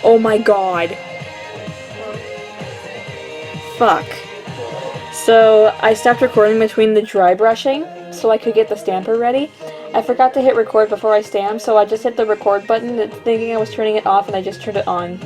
Oh my god. Fuck. So, I stopped recording between the dry brushing so I could get the stamper ready. I forgot to hit record before I stamped, so I just hit the record button thinking I was turning it off and I just turned it on.